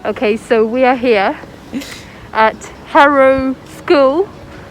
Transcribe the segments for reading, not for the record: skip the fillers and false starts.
Okay, so we are here at Harrow School.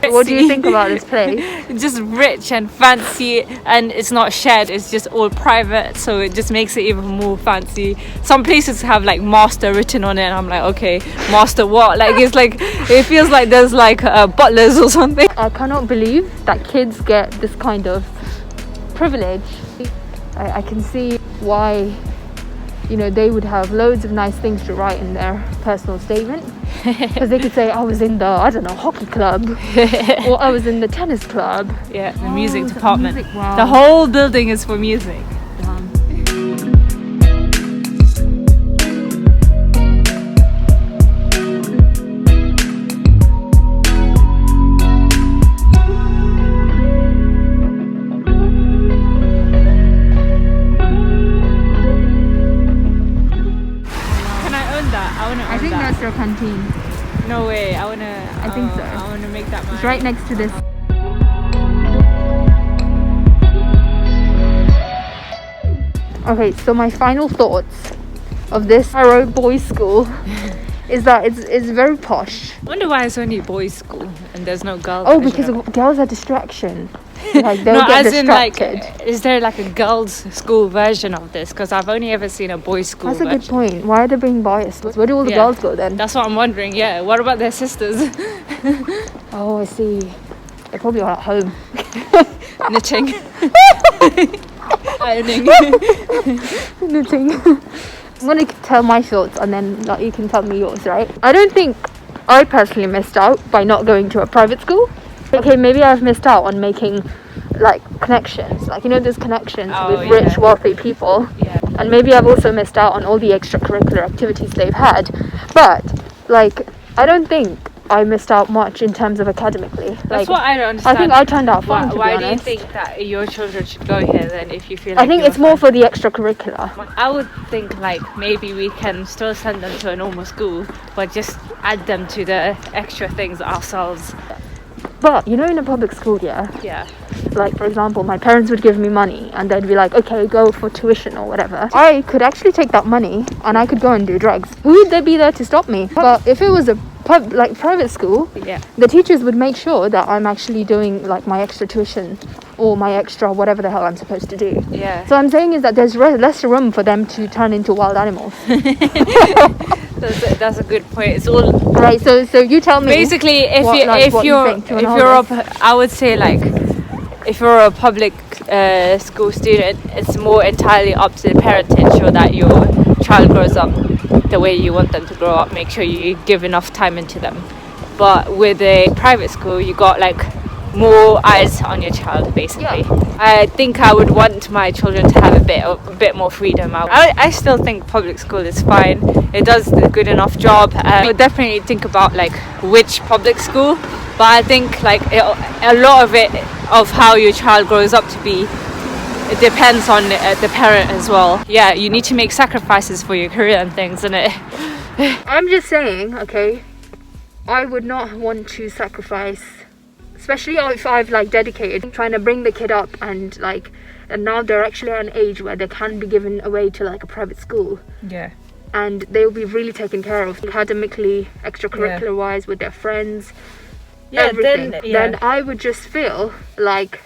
What do you think about this place? Just rich and fancy, and it's not shared, it's just all private, so it just makes it even more fancy. Some places have like master written on it, and I'm like, okay, master what? Like it's like, it feels like there's like butlers or something. I cannot believe that kids get this kind of privilege. I can see why, you know, they would have loads of nice things to write in their personal statement. Because they could say, I was in the, I don't know, hockey club, or I was in the tennis club. Yeah, the music department. Music, wow. The whole building is for music. I think that's their canteen. No way, I think so. I wanna make that mine. It's right next to this. Okay, so my final thoughts of this Harrow boys' school is that it's very posh. I wonder why it's only boys' school and there's no girls. Oh, because girls are distraction. Like they'll no, get as distracted. in like, is there like a girls' school version of this? Because I've only ever seen a boys' school That's a version. good point. Why are they being biased? Where do all the girls go then? That's what I'm wondering. Yeah, what about their sisters? Oh, I see. They're probably all at home. Knitting. Ironing. Knitting. I'm going to tell my thoughts and then like, you can tell me yours, right? I don't think I personally missed out by not going to a private school. Okay, maybe I've missed out on making like connections, like, you know, there's connections with rich, wealthy people. Yeah. And maybe I've also missed out on all the extracurricular activities they've had. But like, I don't think I missed out much in terms of academically. That's what I don't understand. I think I turned out fine, to be Why honest. do you think that your children should go here then if you feel like I think it's more for the extracurricular. I would think like maybe we can still send them to a normal school, but just add them to the extra things ourselves. But you know, in a public school, Yeah. like for example, my parents would give me money and they'd be like, okay, go for tuition or whatever. I could actually take that money and I could go and do drugs. Who would they be there to stop me? But if it was a private school, the teachers would make sure that I'm actually doing like my extra tuition or my extra whatever the hell I'm supposed to do. Yeah. So I'm saying is that there's less room for them to turn into wild animals. That's a good point. It's all right. So you tell me. Basically, I would say like if you're a public school student, it's more entirely up to the parent to ensure that your child grows up the way you want them to grow up. Make sure you give enough time into them. But with a private school, you got like more eyes on your child, basically. Yeah. I think I would want my children to have a bit more freedom. I still think public school is fine. It does a good enough job. I would definitely think about like which public school, but I think like a lot of how your child grows up to be, it depends on the parent as well. Yeah, you need to make sacrifices for your career and things, and it. I'm just saying, okay, I would not want to sacrifice, especially if I've like dedicated trying to bring the kid up and now they're actually at an age where they can be given away to like a private school. Yeah. And they will be really taken care of academically, extracurricular wise, with their friends. Yeah, everything. Then I would just feel like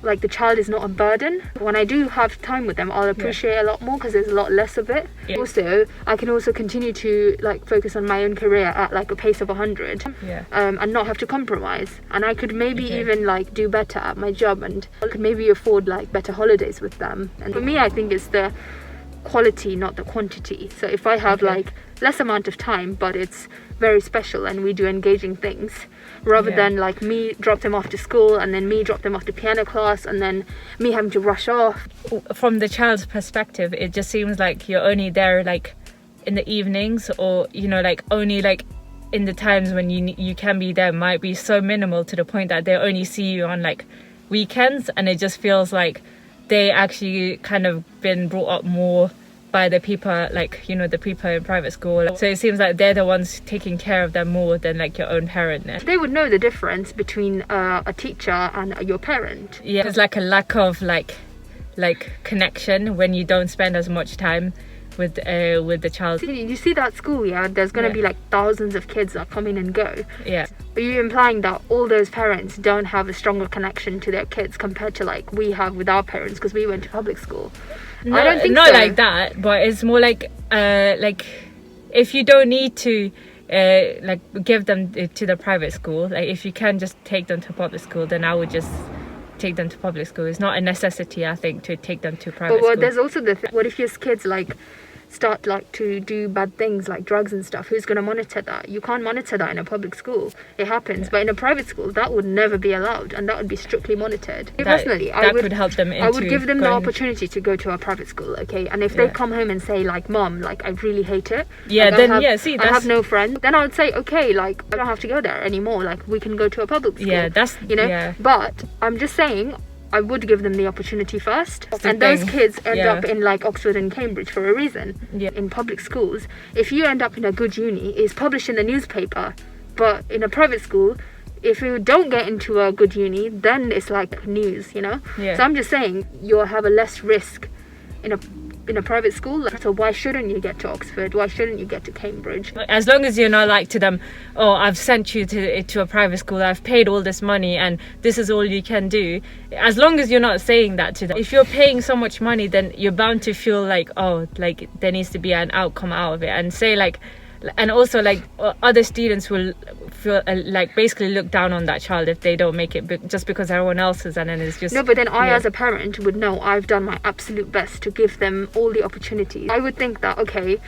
the child is not a burden. When I do have time with them, I'll appreciate a lot more because there's a lot less of it. Yeah. Also, I can also continue to like focus on my own career at like a pace of 100, and not have to compromise. And I could maybe even like do better at my job, and I could maybe afford like better holidays with them. And for me, I think it's the quality, not the quantity. So if I have like less amount of time, but it's very special and we do engaging things, rather than like me drop them off to school and then me drop them off to piano class and then me having to rush off. From the child's perspective, it just seems like you're only there like in the evenings, or you know, like only like in the times when you can be there might be so minimal to the point that they only see you on like weekends, and it just feels like they actually kind of been brought up more by the people, like, you know, the people in private school. So it seems like they're the ones taking care of them more than like your own parent. They would know the difference between a teacher and your parent. Yeah, there's like a lack of like connection when you don't spend as much time with the child. You see that school, yeah, there's going to be like thousands of kids that come in and go. Yeah. Are you implying that all those parents don't have a stronger connection to their kids compared to like we have with our parents because we went to public school? No, I don't think not so. like that, but it's more like if you don't need to like give them to the private school, like if you can just take them to public school, then I would just take them to public school. It's not a necessity, I think, to take them to private school. But there's also what if your kids like start like to do bad things like drugs and stuff? Who's going to monitor that? You can't monitor that in a public school. It happens, but in a private school that would never be allowed, and that would be strictly monitored. Personally, I would help them. I would give them the opportunity to go to a private school, okay? And if they come home and say like, "Mom, like I really hate it," like, I have no friends, then I would say, okay, like I don't have to go there anymore. Like we can go to a public school. Yeah, that's But I'm just saying, I would give them the opportunity first, and those kids end up in like Oxford and Cambridge for a reason. In public schools, if you end up in a good uni, it's published in the newspaper. But in a private school, if you don't get into a good uni, then it's like news, So I'm just saying you'll have a less risk in a private school. So why shouldn't you get to Oxford? Why shouldn't you get to Cambridge? As long as you're not like to them, oh, I've sent you to a private school, I've paid all this money and this is all you can do. As long as you're not saying that to them. If you're paying so much money, then you're bound to feel like, oh, like there needs to be an outcome out of it, and say like, and also like other students will feel like basically look down on that child if they don't make it just because everyone else is, and then it's just but then I as a parent would know I've done my absolute best to give them all the opportunities. I would think that, okay,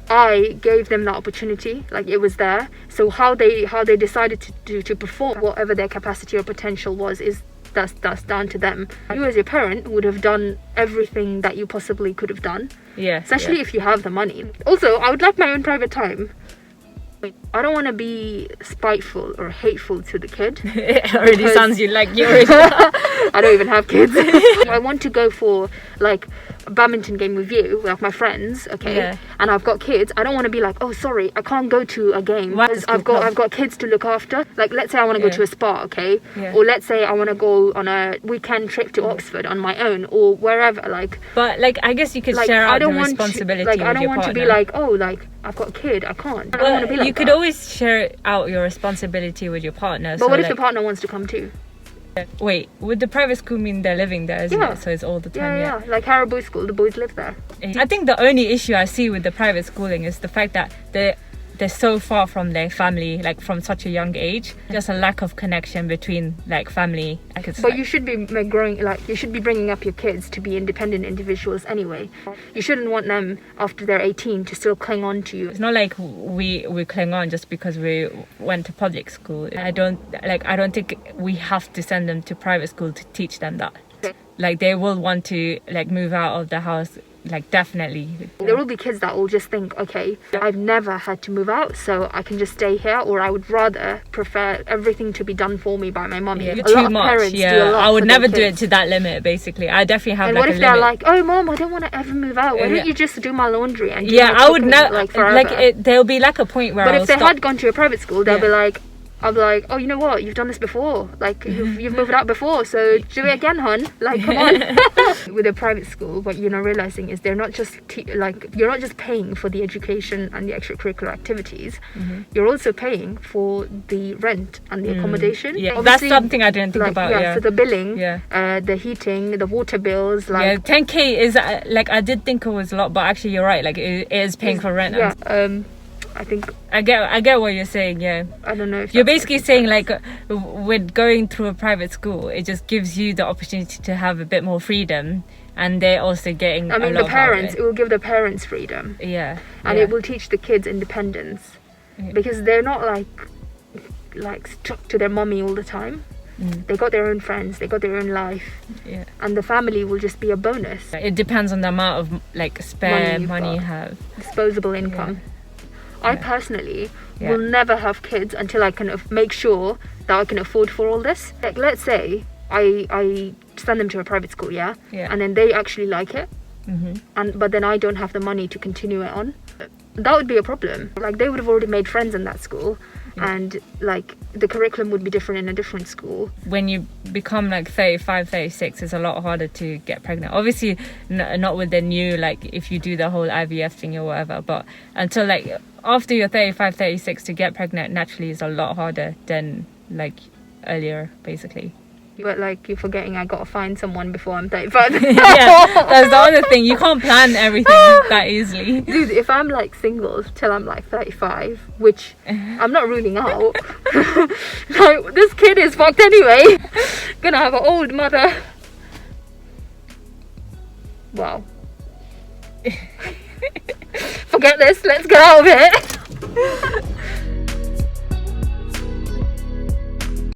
I gave them that opportunity, like it was there, so how they decided to perform whatever their capacity or potential was is that's down to them. You as your parent would have done everything that you possibly could have done, especially if you have the money. Also, I would like my own private time. I don't want to be spiteful or hateful to the kid. It already sounds like you already I don't even have kids. I want to go for like a badminton game with you, like my friends, okay? And I've got kids. I don't want to be like, oh sorry, I can't go to a game because I've got kids to look after. Like let's say I want to go to a spa, okay? Or let's say I want to go on a weekend trip to Oxford on my own or wherever, like. But like I guess you could share out the responsibility with your partner. I don't want to be like, oh, like I've got a kid, I can't. I don't want to be like you could always share out your responsibility with your partner. But what if the partner wants to come too? Wait, would the private school mean they're living there, isn't it? So it's all the time. Yeah. Like Harrow Boys School, the boys live there. I think the only issue I see with the private schooling is the fact that they're so far from their family, like from such a young age. Just a lack of connection between like family. But you should be you should be bringing up your kids to be independent individuals anyway. You shouldn't want them after they're 18 to still cling on to you. It's not like we cling on just because we went to public school. I don't think we have to send them to private school to teach them that. Like they will want to like move out of the house. Like definitely there will be kids that will just think, okay, I've never had to move out, so I can just stay here, or I would rather prefer everything to be done for me by my mommy. A lot of parents do a lot. I would never do it to that limit. Basically, I definitely have. And like what if they're like, oh mom, I don't want to ever move out, why don't you just do my laundry and do my I would cooking, like forever? There'll be like a point where but if they had gone to a private school, they'll be like, I'll be like, oh, you know what? You've done this before. Like, you've moved out before, so do it again, hon. Like, come on. With a private school, what you're not realizing is they're not just you're not just paying for the education and the extracurricular activities. You're also paying for the rent and the accommodation. Yeah, obviously, that's something I didn't think about. So the billing, the heating, the water bills. Like 10K is like I did think it was a lot, but actually you're right. Like it is paying for rent. I think I get what you're saying. I don't know if you're basically saying like with going through a private school, it just gives you the opportunity to have a bit more freedom, and they're also getting the parents, it will give the parents freedom, and it will teach the kids independence, because they're not like stuck to their mommy all the time. They got their own friends, they got their own life, and the family will just be a bonus. It depends on the amount of like spare money you have, disposable income. I personally will never have kids until I can make sure that I can afford for all this. Like, let's say I send them to a private school, and then they actually like it, but then I don't have the money to continue it on. That would be a problem. Like, they would have already made friends in that school, and like the curriculum would be different in a different school. When you become like 35, 36, it's a lot harder to get pregnant. Obviously not with the new, like if you do the whole IVF thing or whatever, but until like after you're 35, 36 to get pregnant naturally is a lot harder than like earlier, basically. But like you're forgetting I gotta find someone before I'm 35. Yeah, that's the other thing. You can't plan everything that easily. Dude, if I'm like single till I'm like 35, which I'm not ruling out, like this kid is fucked anyway. Gonna have an old mother. Wow. Forget this, let's get out of here.